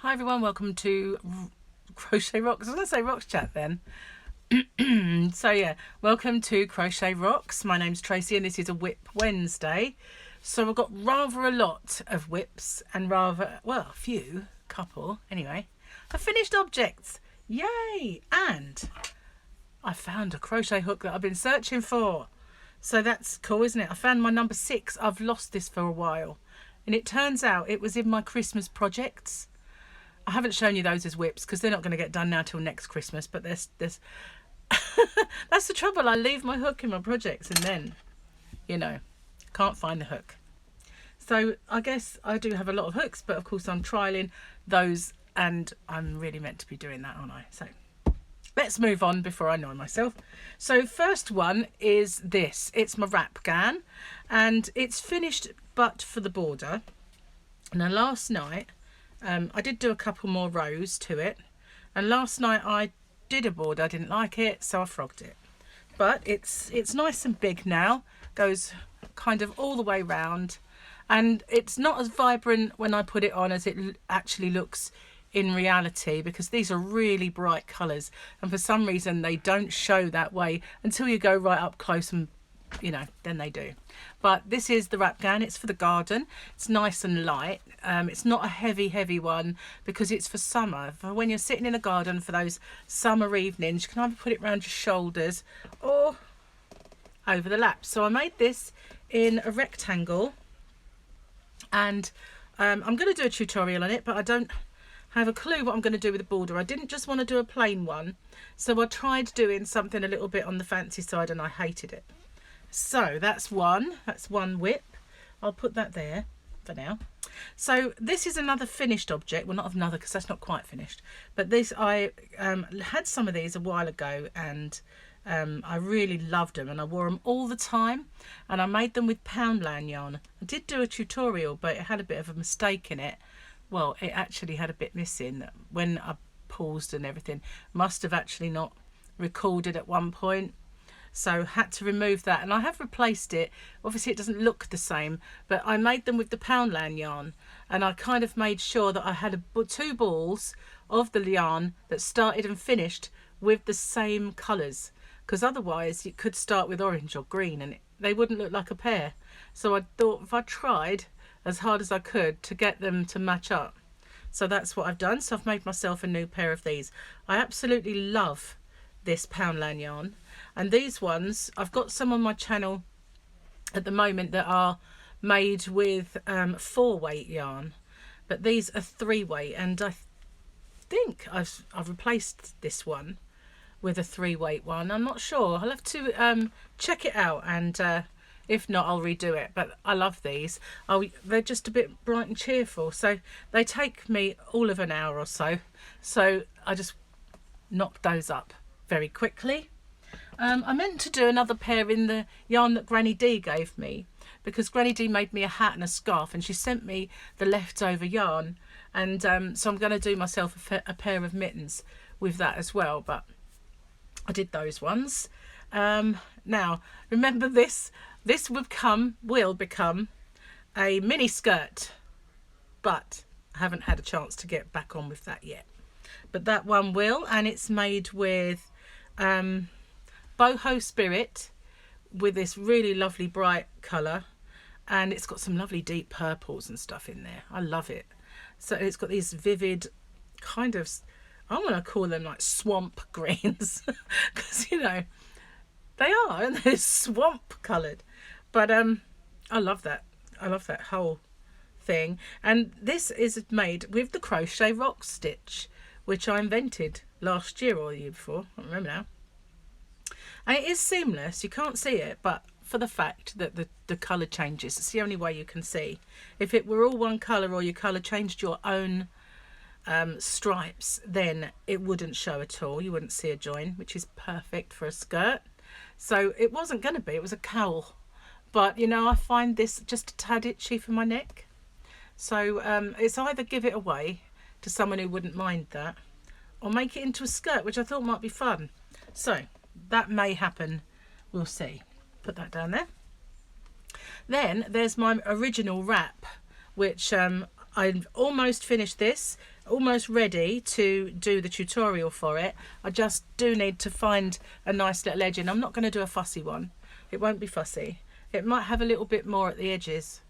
Hi everyone, welcome to Crochet Rocks. I was going to say Rocks Chat then. So yeah, welcome to Crochet Rocks. My name's Tracy and this is a Whip Wednesday. So I've got rather a lot of whips and rather, well, a few, couple anyway. I finished objects, yay! And I found a crochet hook that I've been searching for. So that's cool, isn't it? I found my number 6. I've lost this for a while. And it turns out it was in my Christmas projects. I haven't shown you those as whips because they're not going to get done now till next Christmas. But there's that's the trouble. I leave my hook in my projects and then, you know, can't find the hook. So I guess I do have a lot of hooks, but of course I'm trialing those and I'm really meant to be doing that, aren't I? So let's move on before I annoy myself. So first one is this. It's my wrap gown and it's finished but for the border. Now last night I did do a couple more rows to it, and last night I did a border. I didn't like it, so I frogged it. But it's nice and big now, goes kind of all the way round, and it's not as vibrant when I put it on as it actually looks in reality, because these are really bright colours, and for some reason they don't show that way until you go right up close and, you know, then they do. But this is the wrap gown. It's for the garden. It's nice and light. It's not a heavy one because it's for summer. For when you're sitting in a garden for those summer evenings, you can either put it around your shoulders or over the lap. So I made this in a rectangle, and I'm going to do a tutorial on it, but I don't have a clue what I'm going to do with the border. I didn't just want to do a plain one, so I tried doing something a little bit on the fancy side and I hated it. So that's one whip. I'll put that there for now. So this is another finished object. Well, not another because that's not quite finished, but this, I had some of these a while ago and I really loved them and I wore them all the time, and I made them with poundland yarn. I did do a tutorial, but it had a bit of a mistake in it. Well, it actually had a bit missing when I paused and everything. Must have actually not recorded at one point. So had to remove that, and I have replaced it. Obviously it doesn't look the same, but I made them with the poundland yarn, and I kind of made sure that I had two balls of the yarn that started and finished with the same colours, because otherwise you could start with orange or green and they wouldn't look like a pair. So I thought if I tried as hard as I could to get them to match up. So that's what I've done. So I've made myself a new pair of these. I absolutely love this poundland yarn. And these ones, I've got some on my channel at the moment that are made with 4-weight yarn, but these are 3-weight, and I think I've replaced this one with a 3-weight one. I'm not sure. I'll have to check it out, and if not, I'll redo it. But I love these. They're just a bit bright and cheerful, so they take me all of an hour or so. So I just knocked those up very quickly. I meant to do another pair in the yarn that Granny D gave me, because Granny D made me a hat and a scarf and she sent me the leftover yarn, and so I'm going to do myself a pair of mittens with that as well, but I did those ones. Now remember, this will become a mini skirt, but I haven't had a chance to get back on with that yet. But that one will, and it's made with boho spirit with this really lovely bright colour, and it's got some lovely deep purples and stuff in there. I love it. So it's got these vivid kind of, I want to call them like swamp greens because you know they are, and they're swamp coloured, but I love that. I love that whole thing. And this is made with the Crochet Rocks stitch, which I invented last year or the year before, I don't remember now. And it is seamless, you can't see it, but for the fact that the colour changes, it's the only way you can see. If it were all one colour, or your colour changed your own stripes, then it wouldn't show at all. You wouldn't see a join, which is perfect for a skirt. So it wasn't going to be, it was a cowl. But, you know, I find this just a tad itchy for my neck. So it's either give it away to someone who wouldn't mind that, or make it into a skirt, which I thought might be fun. So that may happen, we'll see. Put that down there. Then there's my original wrap, which I've almost finished this. almost ready to do the tutorial for it. I just do need to find a nice little edge, and I'm not going to do a fussy one. It won't be fussy. It might have a little bit more at the edges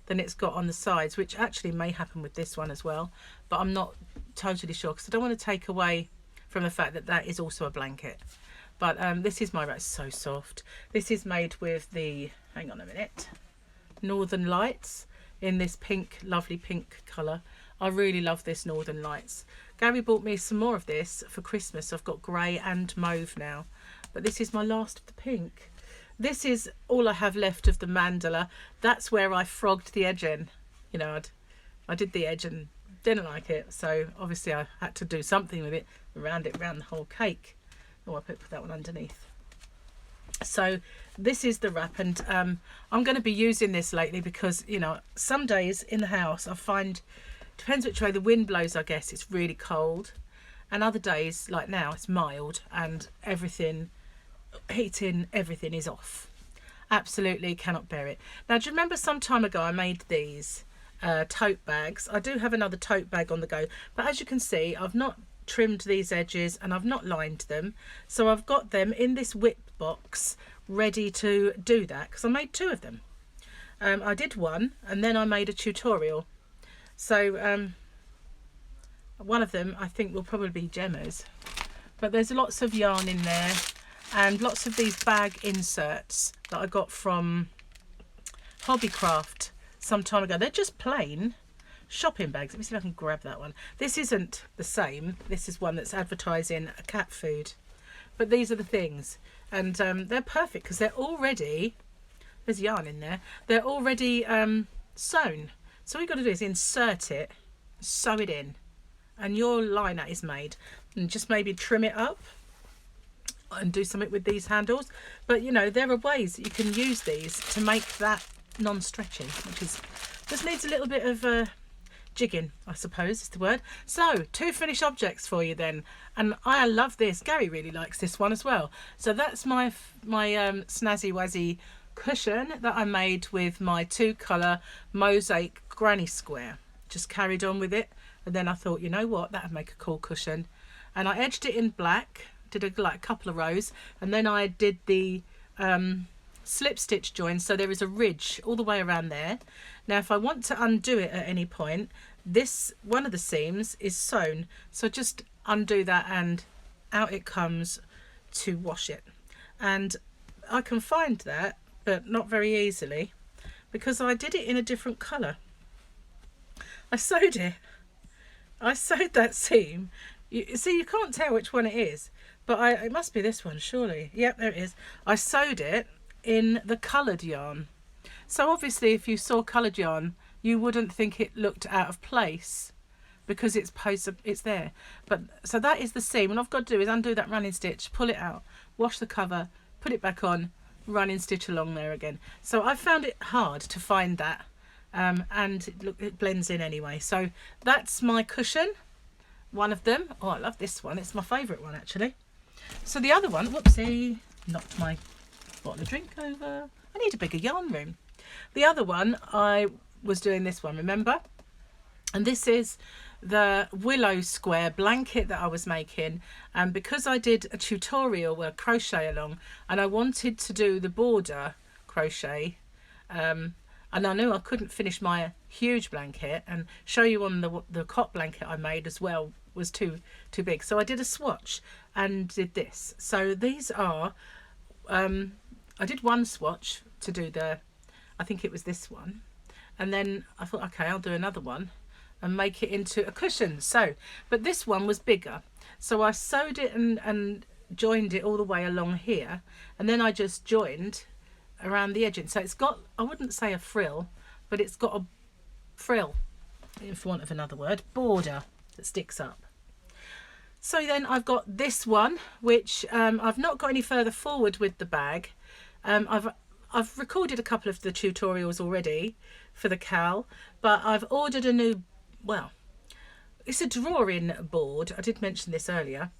than it's got on the sides, which actually may happen with this one as well, but I'm not totally sure because I don't want to take away from the fact that that is also a blanket. But this is my, it's so soft. This is made with the, hang on a minute, Northern Lights in this pink, lovely pink colour. I really love this Northern Lights. Gary bought me some more of this for Christmas. I've got grey and mauve now, but this is my last of the pink. This is all I have left of the mandala. That's where I frogged the edge in. You know, I did the edge and didn't like it, so obviously I had to do something with it around the whole cake. Oh, I put that one underneath. So this is the wrap, and I'm going to be using this lately because, you know, some days in the house I find, depends which way the wind blows, I guess, it's really cold, and other days like now it's mild and everything, heating, everything is off. Absolutely cannot bear it. Now, do you remember some time ago I made these tote bags? I do have another tote bag on the go, but as you can see, I've not trimmed these edges and I've not lined them, so I've got them in this whip box ready to do that because I made two of them. I did one and then I made a tutorial, so one of them I think will probably be Gemma's, but there's lots of yarn in there and lots of these bag inserts that I got from Hobbycraft some time ago. They're just plain shopping bags. Let me see if I can grab that one. This isn't the same. This is one that's advertising a cat food, but these are the things, and they're perfect because they're already, there's yarn in there, they're already sewn. So all you've got to do is insert it, sew it in, and your liner is made. And just maybe trim it up and do something with these handles. But you know, there are ways that you can use these to make that non-stretchy, which is just needs a little bit of jigging, I suppose is the word. So 2 finished objects for you then, and I love this. Gary really likes this one as well. So that's my snazzy wazzy cushion that I made with my 2-colour mosaic granny square. Just carried on with it, and then I thought, you know what, that would make a cool cushion, and I edged it in black, did like a couple of rows, and then I did the slip stitch join, so there is a ridge all the way around there. Now if I want to undo it at any point, this one of the seams is sewn, so just undo that and out it comes to wash it. And I can find that, but not very easily, because I did it in a different colour. I sewed it. I sewed that seam. You see, you can't tell which one it is, but it must be this one, surely. Yep, there it is. I sewed it in the coloured yarn. So obviously if you saw coloured yarn, you wouldn't think it looked out of place because it's there. But so that is the seam, and all I've got to do is undo that running stitch, pull it out, wash the cover, put it back on, running stitch along there again. So I found it hard to find that, and look, it blends in anyway. So that's my cushion, one of them. Oh, I love this one, it's my favourite one actually. So the other one, whoopsie, knocked my bottle of drink over. I need a bigger yarn room. The other one, I was doing this one, remember? And this is the willow square blanket that I was making, and because I did a tutorial where crochet along, and I wanted to do the border crochet, and I knew I couldn't finish my huge blanket and show you on the cot blanket I made as well was too big, so I did a swatch and did this. So these are I did one swatch to do I think it was this one, and then I thought, okay, I'll do another one and make it into a cushion. So, but this one was bigger, so I sewed it and joined it all the way along here, and then I just joined around the edging. So it's got, I wouldn't say a frill, but it's got a frill, if want of another word, border that sticks up. So then I've got this one, which I've not got any further forward with the bag. I've recorded a couple of the tutorials already for the cowl, but I've ordered a new, well, it's a drawing board. I did mention this earlier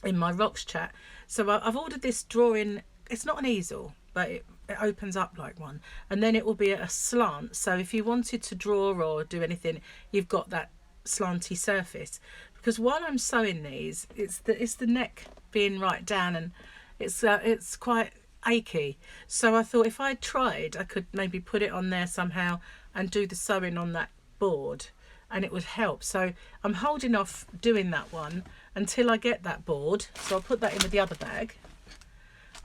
in my Rocks chat. So I've ordered this drawing, it's not an easel, but it opens up like one, and then it will be at a slant. So if you wanted to draw or do anything, you've got that slanty surface, because while I'm sewing these, it's the neck being right down, and it's quite achy. So I thought if I tried, I could maybe put it on there somehow and do the sewing on that board, and it would help. So I'm holding off doing that one until I get that board. So I'll put that in with the other bag,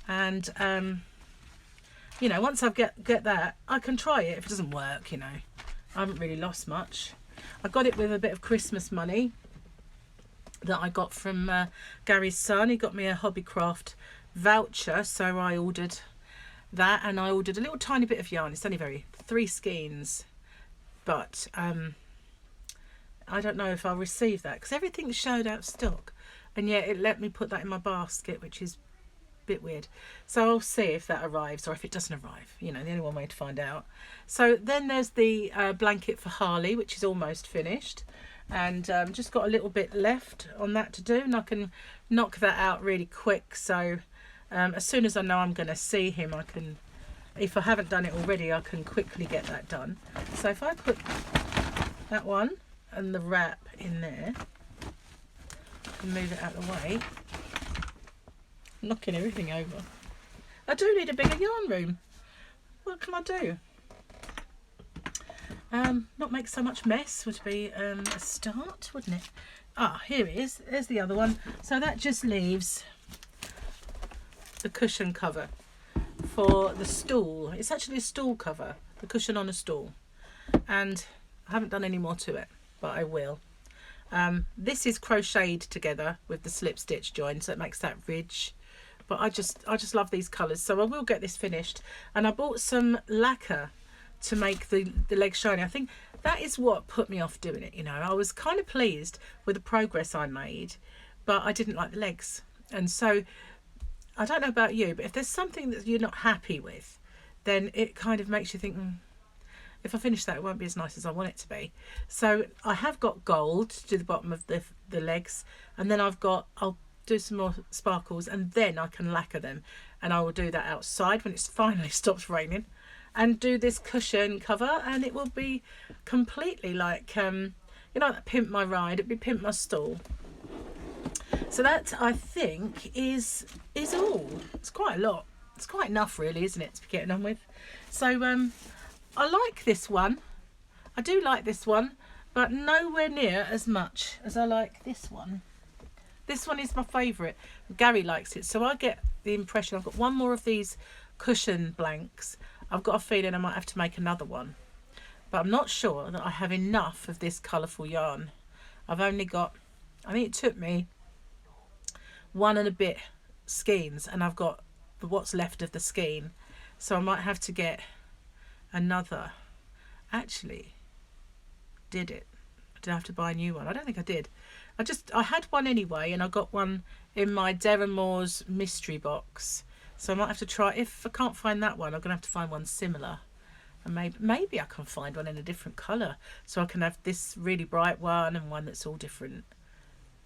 and you know, once I get that, I can try it. If it doesn't work, you know, I haven't really lost much. I got it with a bit of Christmas money that I got from Gary's son. He got me a Hobbycraft voucher, so I ordered that, and I ordered a little tiny bit of yarn. It's only 3 skeins, but I don't know if I'll receive that because everything showed out of stock, and yet it let me put that in my basket, which is a bit weird. So I'll see if that arrives, or if it doesn't arrive, you know, the only one way to find out. So then there's the blanket for Harley, which is almost finished, and just got a little bit left on that to do, and I can knock that out really quick. So as soon as I know I'm going to see him, I can, if I haven't done it already, I can quickly get that done. So if I put that one and the wrap in there and move it out of the way, I'm knocking everything over. I do need a bigger yarn room. What can I do? Not make so much mess would be a start, wouldn't it? Ah, here it is. There's the other one. So that just leaves the cushion cover for the stool. It's actually a stool cover, the cushion on a stool, and I haven't done any more to it, but I will. This is crocheted together with the slip stitch join, so it makes that ridge. But I just love these colours, so I will get this finished. And I bought some lacquer to make the legs shiny. I think that is what put me off doing it. You know, I was kind of pleased with the progress I made, but I didn't like the legs. And so I don't know about you, but if there's something that you're not happy with, then it kind of makes you think, if I finish that, it won't be as nice as I want it to be. So I have got gold to do the bottom of the legs, and then I'll do some more sparkles, and then I can lacquer them, and I will do that outside when it's finally stopped raining, and do this cushion cover, and it will be completely like, you know, like Pimp My Ride. It'd be Pimp My Stall. So that, I think, is all. It's quite a lot. It's quite enough, really, isn't it, to be getting on with? So I like this one. I do like this one, but nowhere near as much as I like this one. This one is my favourite. Gary likes it, so I get the impression I've got one more of these cushion blanks. I've got a feeling I might have to make another one, but I'm not sure that I have enough of this colourful yarn. I've only got, I think it took me 1 and a bit skeins, and I've got what's left of the skein, so I might have to get another. Actually, did I have to buy a new one? I don't think I did. I had one anyway, and I got one in my Deramores mystery box, so I might have to try. If I can't find that one, I'm gonna have to find one similar, and maybe I can find one in a different colour, so I can have this really bright one and one that's all different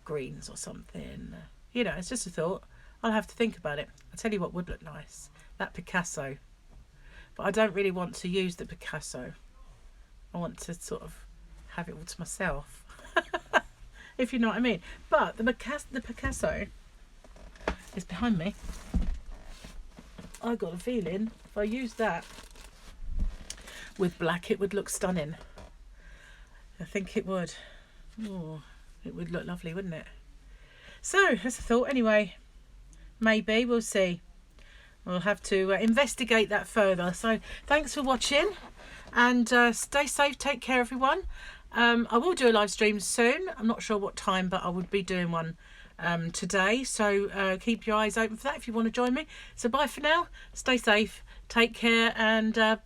greens or something. You know, it's just a thought. I'll have to think about it. I'll tell you what would look nice, that Picasso, but I don't really want to use the Picasso. I want to sort of have it all to myself. If you know what I mean. But the Picasso is behind me. I got a feeling if I used that with black, it would look stunning. I think it would. Oh, it would look lovely, wouldn't it? So that's a thought. Anyway, maybe we'll see. We'll have to investigate that further. So thanks for watching, and stay safe. Take care, everyone. I will do a live stream soon. I'm not sure what time, but I would be doing one today. So keep your eyes open for that if you want to join me. So bye for now. Stay safe. Take care, and